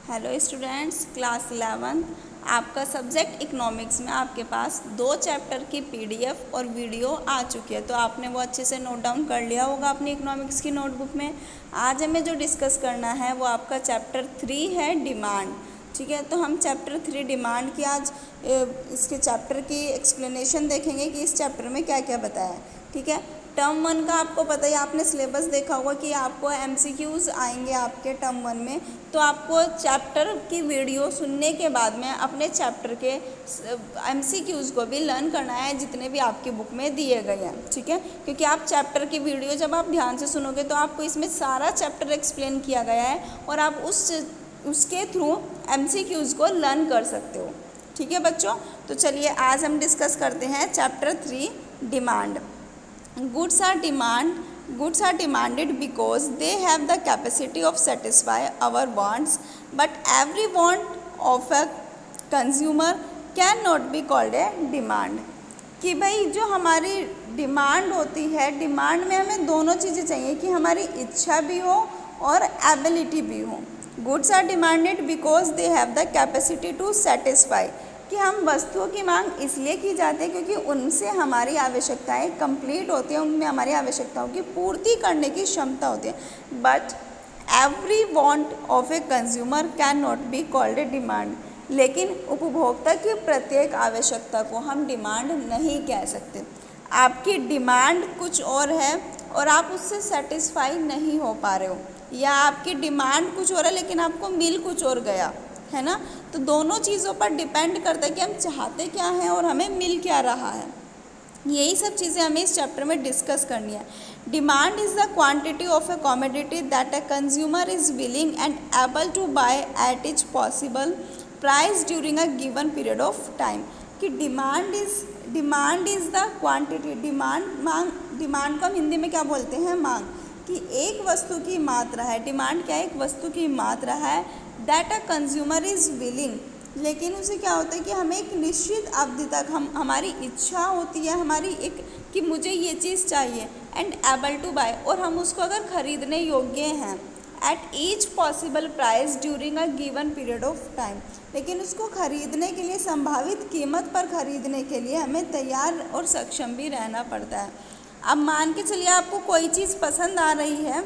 Hello students, class 11 आपका subject economics में आपके पास 2 चैप्टर की पीडीएफ और वीडियो आ चुकी है। तो आपने वो अच्छे से नोट डाउन कर लिया होगा अपनी इकोनॉमिक्स की नोटबुक में। आज हमें जो डिस्कस करना है वो आपका चैप्टर 3 है, डिमांड। ठीक है, तो हम चैप्टर 3 डिमांड की आज इसके चैप्टर की एक्सप्लेनेशन देखेंगे कि इस चैप्टर में क्या क्या बताया है। ठीक है, टर्म 1 का आपको पता ही, आपने सिलेबस देखा होगा कि आपको एमसीक्यूज़ आएंगे आपके टर्म 1 में। तो आपको चैप्टर की वीडियो सुनने के बाद में अपने चैप्टर के एमसीक्यूज़ को भी लर्न करना है, जितने भी आपकी बुक में दिए गए हैं। ठीक है, क्योंकि आप चैप्टर की वीडियो जब आप ध्यान से सुनोगे तो आपको इसमें सारा चैप्टर एक्सप्लेन किया गया है और आप उसके थ्रू एमसीक्यूज़ को लर्न कर सकते हो। ठीक है बच्चों, तो चलिए आज हम डिस्कस करते हैं chapter 3 demand. Goods are demanded because they have the capacity of satisfy our wants, but every want of a consumer cannot be called a demand। कि भाई जो हमारी डिमांड होती है, डिमांड में हमें दोनों चीज़ें चाहिए कि हमारी इच्छा भी हो और एबिलिटी भी हो। Goods are demanded because they have the capacity to satisfy, कि हम वस्तुओं की मांग इसलिए की जाती है क्योंकि उनसे हमारी आवश्यकताएं कंप्लीट होती हैं, उनमें हमारी आवश्यकताओं की पूर्ति करने की क्षमता होती है। But every want of a consumer can not be called a demand, लेकिन उपभोक्ता की प्रत्येक आवश्यकता को हम डिमांड नहीं कह सकते। आपकी डिमांड कुछ और है और आप उससे सेटिस्फाई नहीं हो पा रहे हो, या आपकी डिमांड कुछ और है लेकिन आपको मिल कुछ और गया है ना। तो दोनों चीज़ों पर डिपेंड करता है कि हम चाहते क्या हैं और हमें मिल क्या रहा है। यही सब चीज़ें हमें इस चैप्टर में डिस्कस करनी है। Demand is the quantity of a commodity that a consumer is willing and able to buy at each possible price during a given period of time. कि demand is the quantity, demand को हम हिंदी में क्या बोलते हैं, मांग। कि एक वस्तु की मात्रा है, डिमांड क्या है, एक वस्तु की मात्रा है that a consumer is willing, लेकिन उसे क्या होता है कि हमें एक निश्चित अवधि तक हमारी इच्छा होती है, हमारी एक कि मुझे ये चीज़ चाहिए, एंड एबल टू बाय, और हम उसको अगर ख़रीदने योग्य हैं eight each possible price during a given period of time. लेकिन उसको ख़रीदने के लिए, संभावित कीमत पर ख़रीदने के लिए हमें तैयार और सक्षम भी रहना पड़ता है। अब मान के चलिए आपको कोई चीज़ पसंद आ रही है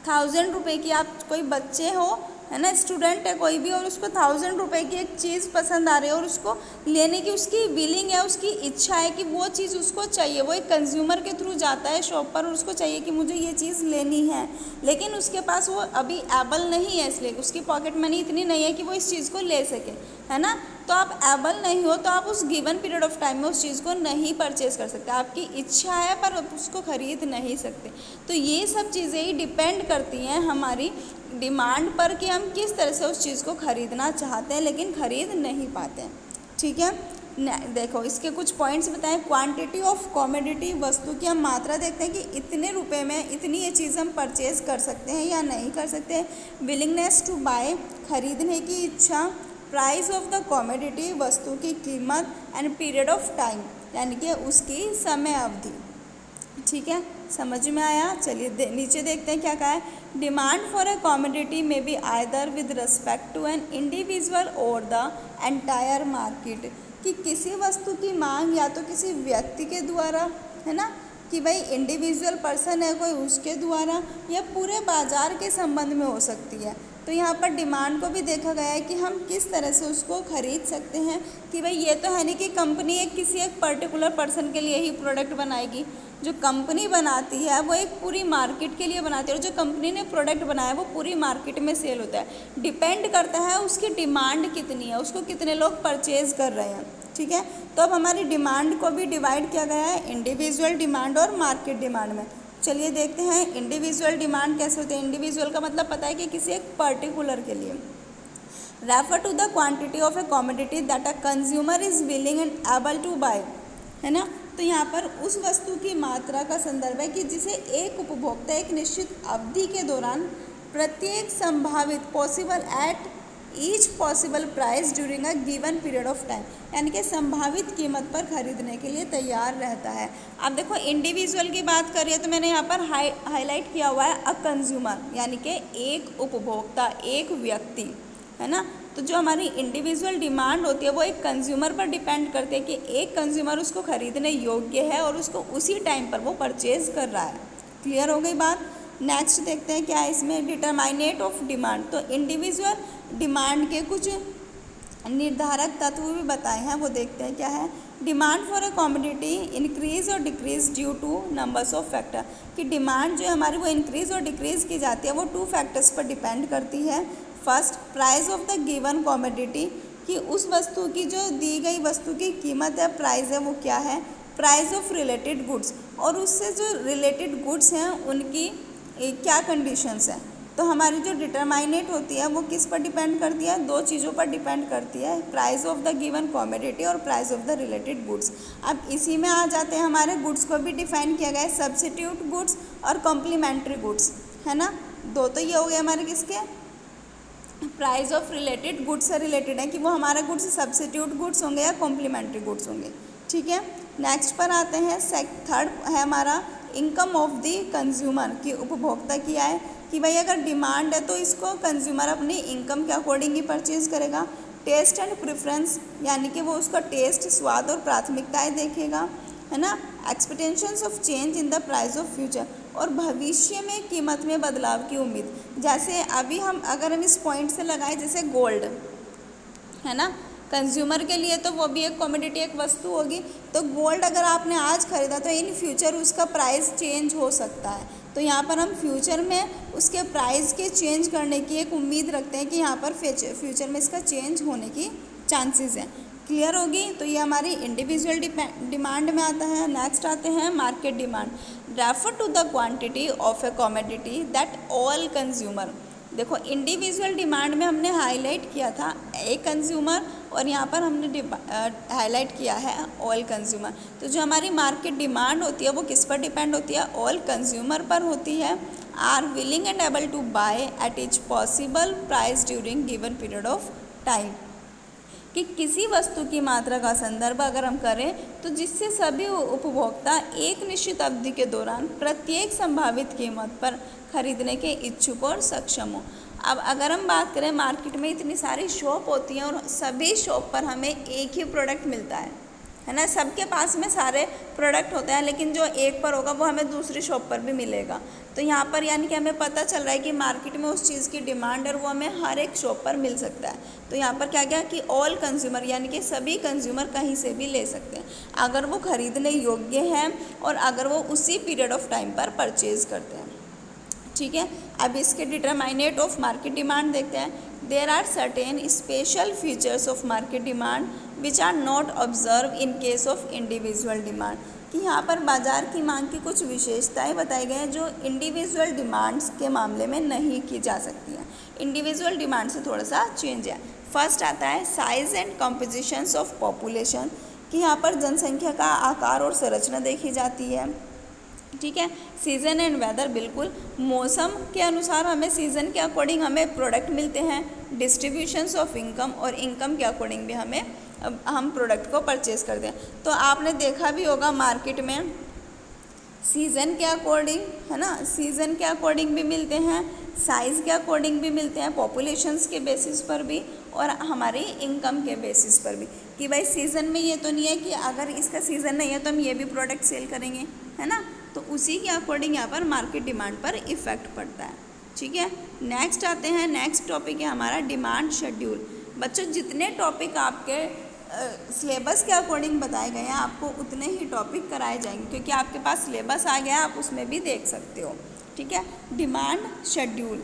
1000 रुपये की, आप कोई बच्चे हो है ना, स्टूडेंट है कोई भी, और उसको 1000 रुपये की एक चीज़ पसंद आ रही है और उसको लेने की उसकी विलिंग है, उसकी इच्छा है कि वो चीज़ उसको चाहिए। वो एक कंज्यूमर के थ्रू जाता है शॉप पर और उसको चाहिए कि मुझे ये चीज़ लेनी है, लेकिन उसके पास वो अभी एबल नहीं है, इसलिए उसकी पॉकेट मनी इतनी नहीं है कि वो इस चीज़ को ले सके, है ना। तो आप एबल नहीं हो तो आप उस गिवन पीरियड ऑफ टाइम में उस चीज़ को नहीं परचेज़ कर सकते। आपकी इच्छा है पर आप उसको ख़रीद नहीं सकते। तो ये सब चीज़ें ही डिपेंड करती हैं हमारी डिमांड पर कि हम किस तरह से उस चीज़ को ख़रीदना चाहते हैं लेकिन ख़रीद नहीं पाते हैं। ठीक है, देखो इसके कुछ पॉइंट्स बताएं। क्वांटिटी ऑफ कमोडिटी, वस्तु की हम मात्रा देखते हैं कि इतने रुपए में इतनी ये चीज़ हम परचेज़ कर सकते हैं या नहीं कर सकते। विलिंगनेस टू बाय, खरीदने की इच्छा। प्राइस ऑफ द कमोडिटी, वस्तु की कीमत। एंड पीरियड ऑफ टाइम, यानी कि उसकी समय अवधि। ठीक है, समझ में आया। चलिए नीचे देखते हैं क्या कहा है। Demand for a commodity may be either with respect to an individual or the entire market, कि किसी वस्तु की मांग या तो किसी व्यक्ति के द्वारा, है ना, कि भाई इंडिविजुअल पर्सन है कोई, उसके द्वारा, या पूरे बाजार के संबंध में हो सकती है। तो यहाँ पर डिमांड को भी देखा गया है कि हम किस तरह से उसको ख़रीद सकते हैं। कि भाई ये तो है नहीं कि कंपनी किसी एक पर्टिकुलर पर्सन के लिए ही प्रोडक्ट बनाएगी। जो कंपनी बनाती है वो एक पूरी मार्केट के लिए बनाती है, और जो कंपनी ने प्रोडक्ट बनाया वो पूरी मार्केट में सेल होता है। डिपेंड करता है उसकी डिमांड कितनी है, उसको कितने लोग परचेज़ कर रहे हैं। ठीक है, तो अब हमारी डिमांड को भी डिवाइड किया गया है इंडिविजुअल डिमांड और मार्केट डिमांड में। चलिए देखते हैं इंडिविजुअल डिमांड कैसे होते हैं। इंडिविजुअल का मतलब पता है कि किसी एक पर्टिकुलर के लिए। Refer to the quantity of a commodity that a consumer is willing and able to buy, है ना। तो यहाँ पर उस वस्तु की मात्रा का संदर्भ है कि जिसे एक उपभोक्ता एक निश्चित अवधि के दौरान प्रत्येक संभावित possible at each possible price during a given period of time, यानी कि संभावित कीमत पर खरीदने के लिए तैयार रहता है। अब देखो इंडिविजुअल की बात करिए तो मैंने यहाँ पर हाईलाइट किया हुआ है अ कंज्यूमर, यानी कि एक उपभोक्ता, एक व्यक्ति, है ना। तो जो हमारी इंडिविजुअल डिमांड होती है वो एक कंज्यूमर पर डिपेंड करती है कि एक कंज्यूमर उसको खरीदने योग्य है और उसको उसी टाइम पर वो परचेज कर रहा है। क्लियर हो गई बात। नेक्स्ट देखते हैं क्या है इसमें, डिटरमाइनेट ऑफ डिमांड। तो इंडिविजुअल डिमांड के कुछ निर्धारक तत्व भी बताए हैं, वो देखते हैं क्या है। Demand for a commodity increase और decrease due to numbers of factor, कि डिमांड जो है हमारी वो इंक्रीज और डिक्रीज की जाती है, वो 2 फैक्टर्स पर डिपेंड करती है। First, price of the given commodity, कि उस वस्तु की जो दी गई वस्तु की कीमत है, प्राइस है, वो क्या है। प्राइस ऑफ रिलेटेड गुड्स, और उससे जो रिलेटेड गुड्स हैं उनकी क्या कंडीशंस हैं। तो हमारी जो डिटरमाइनेट होती है वो किस पर डिपेंड करती है, 2 चीज़ों पर डिपेंड करती है, price of the given commodity और price of the related goods. अब इसी में आ जाते हैं हमारे गुड्स को भी डिफाइन किया गया है, सब्सिट्यूट गुड्स और कॉम्प्लीमेंट्री गुड्स, है ना। 2 तो ये हो गए हमारे किसके, प्राइस ऑफ रिलेटेड गुड्स से रिलेटेड है कि वो हमारे गुड्स सब्सिट्यूट गुड्स होंगे या कॉम्प्लीमेंट्री गुड्स होंगे, ठीक है। नेक्स्ट पर आते हैं, थर्ड है हमारा इनकम ऑफ द कंज्यूमर, की उपभोक्ता की आय, कि भाई अगर डिमांड है तो इसको कंज्यूमर अपनी इनकम के अकॉर्डिंग ही परचेज करेगा। टेस्ट एंड प्रेफरेंस, यानी कि वो उसका टेस्ट, स्वाद और प्राथमिकताएं देखेगा, है ना। Expectations of change in the price of future, और भविष्य में कीमत में बदलाव की उम्मीद। जैसे अभी अगर हम इस पॉइंट से लगाएं, जैसे गोल्ड, है ना, कंज्यूमर के लिए तो वो भी एक कमोडिटी, एक वस्तु होगी। तो गोल्ड अगर आपने आज खरीदा तो इन फ्यूचर उसका प्राइस चेंज हो सकता है, तो यहाँ पर हम फ्यूचर में उसके प्राइस के चेंज करने की एक उम्मीद रखते हैं कि यहाँ पर फ्यूचर में इसका चेंज होने की चांसेस हैं। क्लियर होगी। तो ये हमारी इंडिविजुअल डिमांड में आता है। नेक्स्ट आते हैं market demand, refer to the quantity of a commodity that all consumer. देखो इंडिविजुअल डिमांड में हमने हाईलाइट किया था ए कंज्यूमर, और यहाँ पर हमने हाईलाइट किया है ऑल कंज्यूमर। तो जो हमारी मार्केट डिमांड होती है वो किस पर डिपेंड होती है, ऑल कंज्यूमर पर होती है। Are willing and able to buy at each possible price during given period of time, कि किसी वस्तु की मात्रा का संदर्भ अगर हम करें तो जिससे सभी उपभोक्ता एक निश्चित अवधि के दौरान प्रत्येक संभावित कीमत पर खरीदने के इच्छुक और सक्षम हो। अब अगर हम बात करें, मार्केट में इतनी सारी शॉप होती हैं और सभी शॉप पर हमें एक ही प्रोडक्ट मिलता है ना, सबके पास में सारे प्रोडक्ट होते हैं, लेकिन जो एक पर होगा वो हमें दूसरी शॉप पर भी मिलेगा। तो यहाँ पर यानी कि हमें पता चल रहा है कि मार्केट में उस चीज़ की डिमांड है और वो हमें हर एक शॉप पर मिल सकता है। तो यहाँ पर क्या कि ऑल कंज्यूमर, यानी कि सभी कंज्यूमर कहीं से भी ले सकते हैं अगर वो खरीदने योग्य हैं और अगर वो उसी पीरियड ऑफ टाइम पर परचेज करते हैं, ठीक है। अब इसके डिटरमाइनेट ऑफ मार्केट डिमांड देखते हैं। There are certain special features of market demand which are not observe in case of individual demand, कि यहाँ पर बाज़ार की मांग की कुछ विशेषताएं बताई गई हैं जो इंडिविजुअल डिमांड्स के मामले में नहीं की जा सकती हैं। इंडिविजुअल डिमांड से थोड़ा सा चेंज है। फर्स्ट आता है size and compositions of population, कि यहाँ पर जनसंख्या का आकार और संरचना देखी जाती है, ठीक है। सीज़न एंड वेदर, बिल्कुल मौसम के अनुसार हमें सीज़न के अकॉर्डिंग हमें प्रोडक्ट मिलते हैं। डिस्ट्रीब्यूशंस ऑफ इनकम, और इनकम के अकॉर्डिंग भी हम प्रोडक्ट को परचेज करते हैं। तो आपने देखा भी होगा मार्केट में सीज़न के अकॉर्डिंग, है ना, सीज़न के अकॉर्डिंग भी मिलते हैं, साइज़ के अकॉर्डिंग भी मिलते हैं, पॉपुलेशंस के बेसिस पर भी और हमारी इनकम के बेसिस पर भी, कि भाई सीज़न में ये तो नहीं है कि अगर इसका सीज़न नहीं है तो हम ये भी प्रोडक्ट सेल करेंगे, है ना। तो उसी के अकॉर्डिंग यहाँ पर मार्केट डिमांड पर इफ़ेक्ट पड़ता है, ठीक है। नेक्स्ट आते हैं, नेक्स्ट टॉपिक है हमारा डिमांड शेड्यूल। बच्चों जितने टॉपिक आपके सिलेबस के अकॉर्डिंग बताए गए हैं आपको उतने ही टॉपिक कराए जाएंगे, क्योंकि आपके पास सिलेबस आ गया है, आप उसमें भी देख सकते हो, ठीक है। Demand schedule,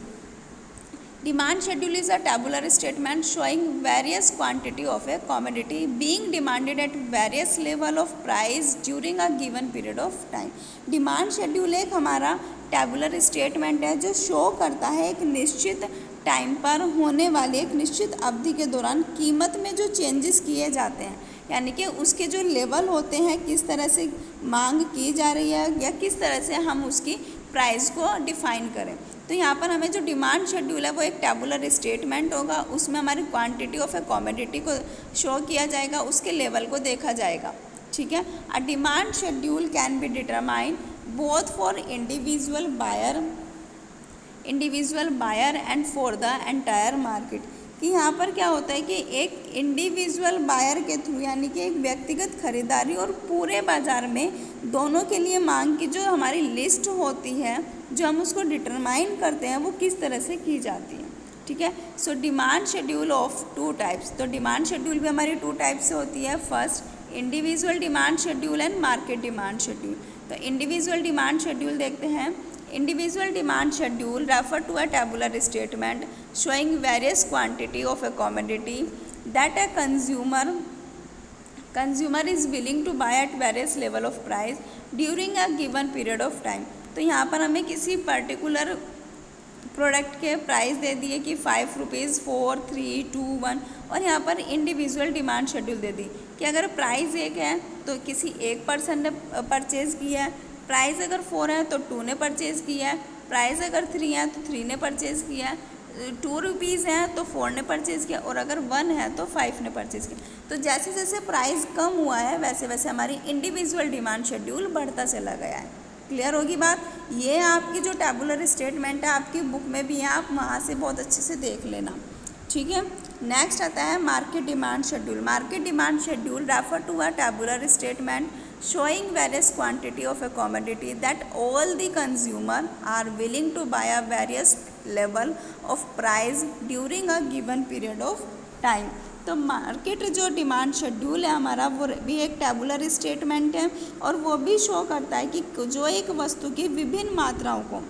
demand schedule is a tabular statement showing various quantity of a commodity being demanded at various level of price during a given period of time. Demand schedule एक हमारा टेबुलर स्टेटमेंट है जो show करता है एक निश्चित time पर होने वाली एक निश्चित अवधि के दौरान कीमत में जो चेंजेस किए जाते हैं, यानी कि उसके जो लेवल होते हैं, किस तरह से मांग की जा रही है या किस तरह से हम उसकी प्राइस को डिफाइन करें। तो यहाँ पर हमें जो डिमांड शेड्यूल है वो एक टेबुलर स्टेटमेंट होगा, उसमें हमारी क्वांटिटी ऑफ ए कमोडिटी को शो किया जाएगा, उसके लेवल को देखा जाएगा, ठीक है। A demand schedule can be determine both for individual buyer and for the entire market. कि यहाँ पर क्या होता है कि एक इंडिविजुअल बायर के थ्रू, यानी कि एक व्यक्तिगत खरीदारी और पूरे बाज़ार में दोनों के लिए मांग की जो हमारी लिस्ट होती है, जो हम उसको डिटरमाइन करते हैं, वो किस तरह से की जाती है, ठीक है। So demand schedule of 2 types. तो डिमांड शेड्यूल भी हमारी 2 टाइप से होती है। First individual demand schedule and market demand schedule. तो इंडिविजुअल डिमांड शेड्यूल देखते हैं। Individual demand schedule refer to a tabular statement showing various quantity of a commodity that a consumer is willing to buy at various level of price during a given period of time। तो यहाँ पर हमें किसी particular product के price दे दिए कि 5 rupees 4 3 2 1, और यहाँ पर इंडिविजुअल डिमांड शेड्यूल दे दी कि अगर प्राइस 1 है तो किसी एक पर्सन ने परचेज़ किया है, प्राइस अगर 4 है तो 2 ने परचेज़ किया है, प्राइस अगर 3 है तो 3 ने परचेज़ किया है, 2 रुपीज़ है तो 4 ने परचेज़ किया, और अगर 1 है तो 5 ने परचेज़ किया। तो जैसे जैसे प्राइस कम हुआ है वैसे वैसे हमारी इंडिविजुअल डिमांड शेड्यूल बढ़ता चला गया है। क्लियर होगी बात। ये आपकी जो टेबुलर स्टेटमेंट है आपकी बुक में भी है, आप वहाँ से बहुत अच्छे से देख लेना, ठीक है। नेक्स्ट आता है market demand schedule. Market demand schedule refer to a tabular statement showing various quantity of a commodity that all the consumer are willing to buy a various level of price during a given period of time। तो market जो demand schedule है हमारा वो भी एक tabular statement है, और वो भी शो करता है कि जो एक वस्तु की विभिन्न मात्राओं को,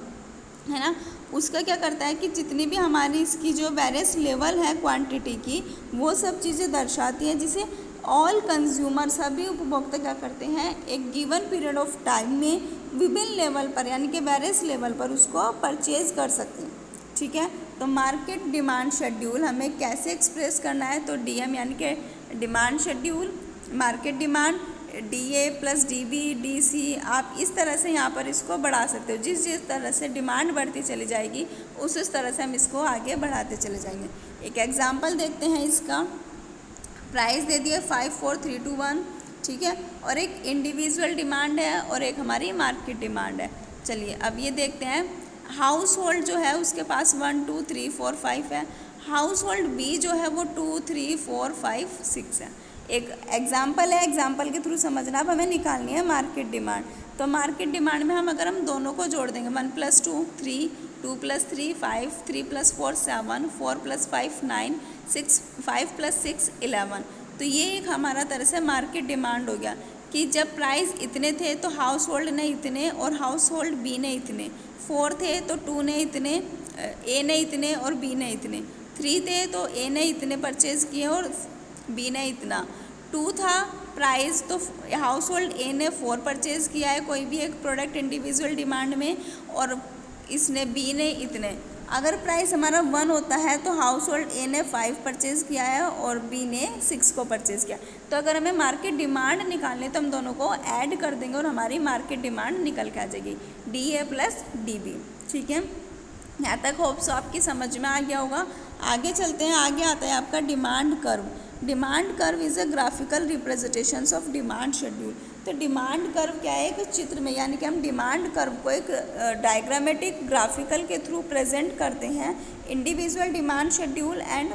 है ना, उसका क्या करता है कि जितनी भी हमारी इसकी जो वेरियस लेवल है क्वांटिटी की, वो सब चीज़ें दर्शाती हैं, जिसे ऑल कंज्यूमर सभी उपभोक्ता क्या करते हैं एक गिवन पीरियड ऑफ टाइम में विभिन्न लेवल पर, यानी कि वेरियस लेवल पर उसको परचेज कर सकते हैं, ठीक है। तो मार्केट डिमांड शेड्यूल हमें कैसे एक्सप्रेस करना है, तो डीएम यानी कि demand schedule, market demand, DA plus dB DC, आप इस तरह से यहाँ पर इसको बढ़ा सकते हो। जिस जिस तरह से डिमांड बढ़ती चली जाएगी उस तरह से हम इसको आगे बढ़ाते चले जाएंगे। एक एग्जांपल देखते हैं इसका। प्राइस दे दिया 5 4 3 2 1, ठीक है, और एक इंडिविजुअल डिमांड है और एक हमारी मार्केट डिमांड है। चलिए अब ये देखते हैं। हाउस होल्ड जो है उसके पास 1 2 3 4 5 है। हाउस होल्ड बी जो है वो 2 3 4 5 6 है। एक एग्जाम्पल है, एग्जाम्पल के थ्रू समझना। अब हमें निकालनी है मार्केट डिमांड। तो मार्केट डिमांड में अगर हम दोनों को जोड़ देंगे 1 + 2 3, 2 + 3 5, 3 + 4 7, 4 + 5 9, 5 + 6 11। तो ये एक हमारा तरह से मार्केट डिमांड हो गया कि जब प्राइस इतने थे तो हाउस होल्ड ने इतने और हाउस होल्ड बी ने इतने, 4 थे तो 2 ने इतने, ए ने इतने और बी ने इतने, 3 थे तो ए ने इतने परचेज़ किए और बी ने इतना, 2 था प्राइस तो हाउस होल्ड ए ने 4 परचेज़ किया है कोई भी एक प्रोडक्ट इंडिविजुअल डिमांड में, और इसने बी ने इतने। अगर प्राइस हमारा 1 होता है तो हाउस होल्ड ए ने 5 परचेज़ किया है और बी ने 6 को परचेज़ किया। तो अगर हमें मार्केट डिमांड निकालने तो हम दोनों को ऐड कर देंगे और हमारी मार्केट डिमांड निकल के आ जाएगी, DA + DB, ठीक है। यहाँ तक होप्स आपकी समझ में आ गया होगा। आगे चलते हैं। आगे आता है आपका demand curve. Demand curve is a graphical representations of demand schedule. तो डिमांड कर्व क्या है, एक चित्र में, यानी कि हम डिमांड कर्व को एक डायग्रामेटिक ग्राफिकल के थ्रू प्रेजेंट करते हैं। Individual demand schedule and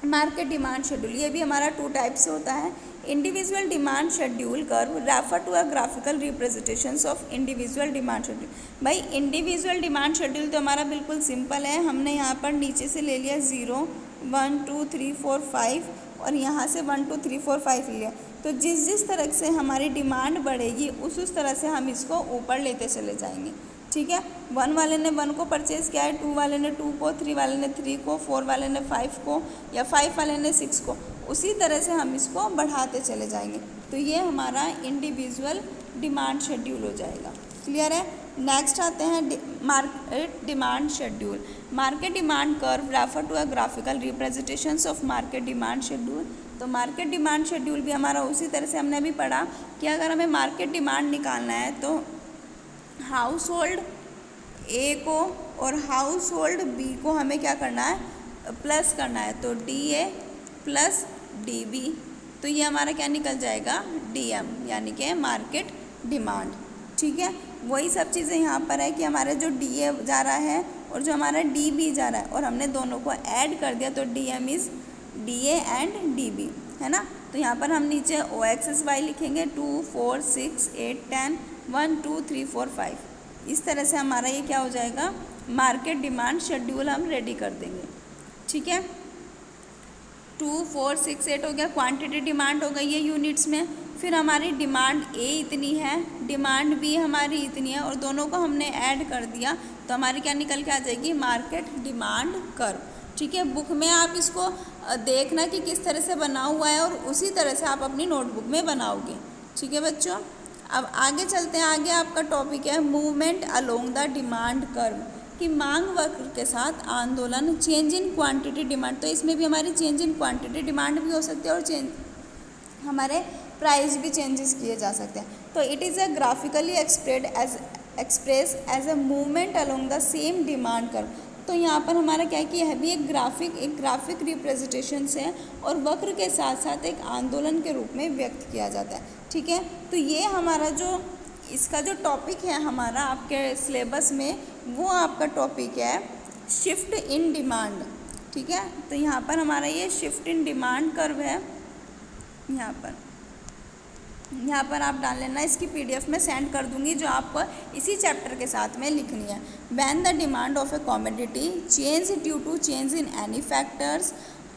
market demand schedule, ये भी हमारा 2 टाइप से होता है। Individual demand schedule curve refer to a graphical representations of individual demand schedule. भाई इंडिविजुअल डिमांड शेड्यूल तो हमारा बिल्कुल सिंपल है। हमने यहाँ पर नीचे से ले लिया 0 1 2 3 4 5 और यहाँ से 1 2 3 4 5 लिया। तो जिस जिस तरह से हमारी डिमांड बढ़ेगी उस तरह से हम इसको ऊपर लेते चले जाएंगे, ठीक है। 1 वाले ने 1 को परचेज़ किया है, 2 वाले ने 2 को, 3 वाले ने 3 को, 4 वाले ने 5 को, या 5 वाले ने 6 को। उसी तरह से हम इसको बढ़ाते चले जाएंगे। तो ये हमारा इंडिविजुअल डिमांड शेड्यूल हो जाएगा। क्लियर है। नेक्स्ट आते हैं market demand schedule. Market demand curve refer to a graphical representations of market demand schedule. तो मार्केट डिमांड शेड्यूल भी हमारा उसी तरह से हमने भी पढ़ा कि अगर हमें मार्केट डिमांड निकालना है तो हाउस होल्ड ए को और हाउस होल्ड बी को हमें क्या करना है, प्लस करना है, तो D A plus D B, तो ये हमारा क्या निकल जाएगा, डी एम, यानी कि मार्केट डिमांड। ठीक है, वही सब चीज़ें यहाँ पर है कि हमारा जो डी ए जा रहा है और जो हमारा डी बी जा रहा है, और हमने दोनों को ऐड कर दिया, तो D M is D A and D B, है ना। तो यहाँ पर हम नीचे ओ एक्स वाई लिखेंगे, 2 4 6 8 10 1 2 3 4 5, इस तरह से हमारा ये क्या हो जाएगा, मार्केट डिमांड शेड्यूल हम रेडी कर देंगे। ठीक है, 2 4 6 8 हो गया, क्वांटिटी डिमांड हो गई है यूनिट्स में। फिर हमारी डिमांड ए इतनी है, डिमांड बी हमारी इतनी है, और दोनों को हमने ऐड कर दिया, तो हमारी क्या निकल के आ जाएगी, मार्केट डिमांड कर्व। ठीक है, बुक में आप इसको देखना कि किस तरह से बना हुआ है, और उसी तरह से आप अपनी नोटबुक में बनाओगे। ठीक है बच्चों, अब आगे चलते हैं। आगे आपका टॉपिक है movement along the demand curve, कि मांग वक्र के साथ आंदोलन, चेंज इन क्वांटिटी डिमांड। तो इसमें भी हमारी चेंज इन क्वांटिटी डिमांड भी हो सकती है, और चेंज हमारे प्राइस भी चेंजेस किए जा सकते हैं। तो it is a graphically express as a movement along the same demand curve. तो यहाँ पर हमारा क्या है कि यह भी एक ग्राफिक रिप्रेजेंटेशन है, और वक्र के साथ साथ एक आंदोलन के रूप में व्यक्त किया जाता है। ठीक है, तो ये हमारा जो इसका जो टॉपिक है हमारा आपके सिलेबस में, वो आपका टॉपिक है शिफ्ट इन डिमांड। ठीक है, तो यहाँ पर हमारा ये शिफ्ट इन डिमांड कर्व है, यहाँ पर आप डाल लेना, इसकी पीडीएफ में सेंड कर दूंगी, जो आपको इसी चैप्टर के साथ में लिखनी है। When the demand of a commodity change due to change in any factors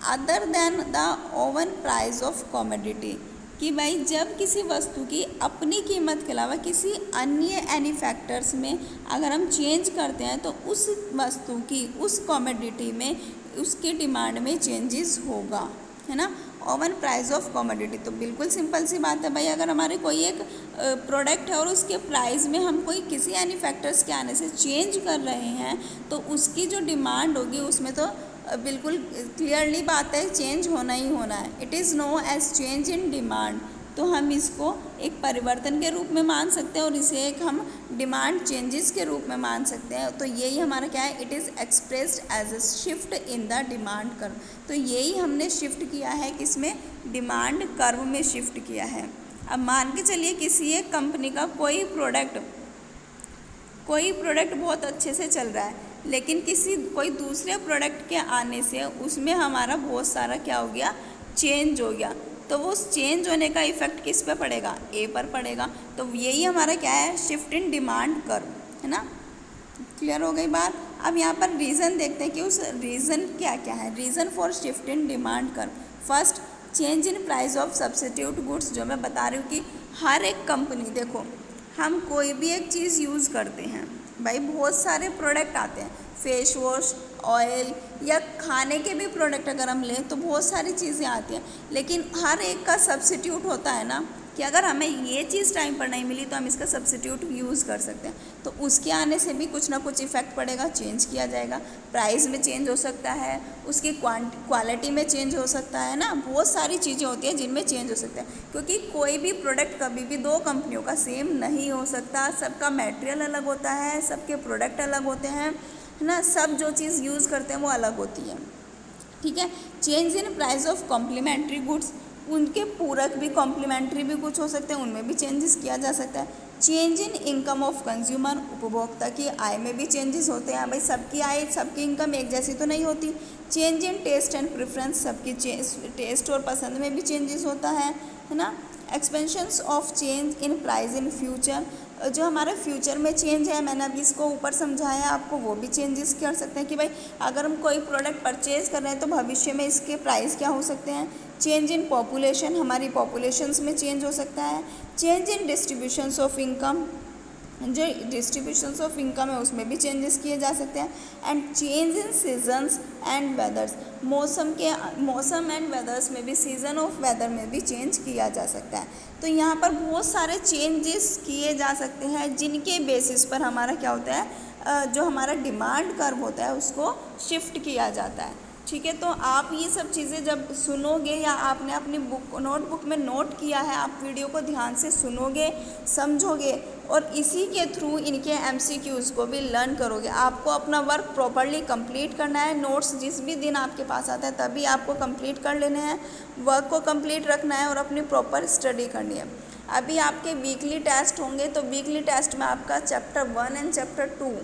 other than the own price of commodity, कि भाई जब किसी वस्तु की अपनी कीमत के अलावा किसी अन्य एनी फैक्टर्स में अगर हम चेंज करते हैं, तो उस वस्तु की, उस कमोडिटी में, उसकी डिमांड में चेंजेस होगा, है ना। ओवन प्राइस ऑफ कमोडिटी, तो बिल्कुल सिंपल सी बात है भाई, अगर हमारे कोई एक प्रोडक्ट है और उसके प्राइस में हम कोई किसी एनी फैक्टर्स के आने से चेंज कर रहे हैं, तो उसकी जो डिमांड होगी उसमें तो बिल्कुल क्लियरली बात है, चेंज होना ही होना है। It is known as change in demand, तो हम इसको एक परिवर्तन के रूप में मान सकते हैं, और इसे एक हम डिमांड चेंजेस के रूप में मान सकते हैं। तो यही हमारा क्या है, it is expressed as a shift in the demand curve. तो यही हमने शिफ्ट किया है, किसमें, डिमांड कर्व में शिफ्ट किया है। अब मान के चलिए किसी एक कंपनी का कोई प्रोडक्ट बहुत अच्छे से चल रहा है, लेकिन कोई दूसरे प्रोडक्ट के आने से उसमें हमारा बहुत सारा क्या हो गया, चेंज हो गया, तो वो उस चेंज होने का इफेक्ट किस पे पड़ेगा, ए पर पड़ेगा। तो यही हमारा क्या है, शिफ्ट इन डिमांड कर्व, है ना। क्लियर हो गई बात। अब यहाँ पर रीज़न देखते हैं कि उस रीज़न क्या क्या है। Reason for shift in demand curve, first change in price of substitute goods, जो मैं बता रही हूँ कि हर एक कंपनी, देखो हम कोई भी एक चीज़ यूज़ करते हैं भाई, बहुत सारे प्रोडक्ट आते हैं, फेस वॉश, ऑयल या खाने के भी प्रोडक्ट अगर हम लें तो बहुत सारी चीज़ें आती हैं, लेकिन हर एक का सब्स्टिट्यूट होता है ना, कि अगर हमें ये चीज़ टाइम पर नहीं मिली तो हम इसका सब्स्टिट्यूट यूज़ कर सकते हैं। तो उसके आने से भी कुछ ना कुछ इफेक्ट पड़ेगा, चेंज किया जाएगा, प्राइस में चेंज हो सकता है, उसकी क्वालिटी में चेंज हो सकता है ना, बहुत सारी चीज़ें होती हैं जिनमें चेंज हो सकता है, क्योंकि कोई भी प्रोडक्ट कभी भी दो कंपनियों का सेम नहीं हो सकता, सबका मटेरियल अलग होता है, सबके प्रोडक्ट अलग होते हैं, है ना, सब जो चीज़ यूज़ करते हैं वो अलग होती है। ठीक है, change in price of complementary goods, उनके पूरक भी कॉम्प्लीमेंट्री भी कुछ हो सकते हैं, उनमें भी चेंजेस किया जा सकता है। Change in income of consumer, उपभोक्ता की आय में भी चेंजेस होते हैं भाई, सबकी आय, सबकी इनकम एक जैसी तो नहीं होती। Change in taste and preference, सबकी टेस्ट और पसंद में भी चेंजेस होता है ना। Expectations of change in price in future, जो हमारे फ्यूचर में चेंज है, मैंने अभी इसको ऊपर समझाया आपको, वो भी चेंजेस कर सकते हैं कि भाई अगर हम कोई प्रोडक्ट परचेज़ कर रहे हैं तो भविष्य में इसके प्राइस क्या हो सकते हैं। चेंज इन पॉपुलेशन, हमारी पॉपुलेशंस में चेंज हो सकता है। Change in distributions of income, जो डिस्ट्रीब्यूशंस ऑफ इनकम है उसमें भी चेंजेस किए जा सकते हैं। And change in seasons and वेदर्स, मौसम एंड वेदर्स में भी, सीज़न ऑफ वेदर में भी चेंज किया जा सकता है। तो यहाँ पर बहुत सारे चेंजेस किए जा सकते हैं, जिनके बेसिस पर हमारा क्या होता है, जो हमारा डिमांड कर्व होता है उसको शिफ्ट किया जाता है। ठीक है। तो आप ये सब चीज़ें जब सुनोगे या आपने अपनी नोटबुक में नोट किया है, आप वीडियो को ध्यान से सुनोगे, समझोगे और इसी के थ्रू इनके एमसीक्यूज़ को भी लर्न करोगे। आपको अपना वर्क प्रॉपरली कंप्लीट करना है। नोट्स जिस भी दिन आपके पास आता है तभी आपको कंप्लीट कर लेने हैं, वर्क को कंप्लीट रखना है और अपनी प्रॉपर स्टडी करनी है। अभी आपके वीकली टेस्ट होंगे, तो वीकली टेस्ट में आपका चैप्टर 1 एंड चैप्टर 2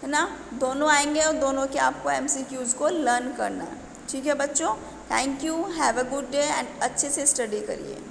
है ना, दोनों आएंगे और दोनों के आपको एमसीक्यूज़ को लर्न करना है। ठीक है बच्चों, thank you, have a good day and अच्छे से स्टडी करिए।